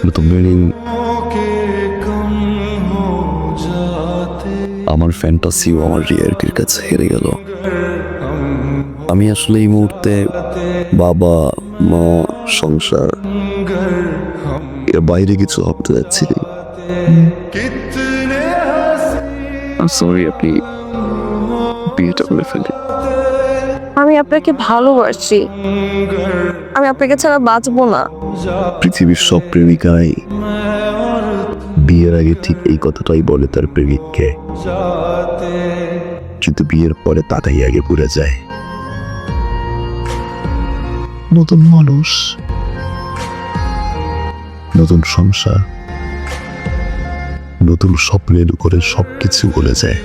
নতুন মিনিং। আমার ফ্যান্টাসিও আমার রিয়ালিটির কাছে হেরে গেল। আমি আসলে এই মুহূর্তে বাবা, মা, সংসার এর বাইরে কিছু ভাবতে যাচ্ছি। সরি, আপনি বিয়েটা করে ফেলি। আমি আপনাকে ভালোবাসি, আমি আপনাকে ছাড়া বাঁচবো না। পৃথিবীর সব প্রেমিকাই বিয়ের আগে ঠিক এই কথাটাই বলে তার প্রেমিককে, কিন্তু বিয়ের পরে তাটাই আগে ভুলে যায়। নতুন মানুষ, নতুন সংসার, নতুন স্বপ্নের করে সবকিছু ভুলে যায়।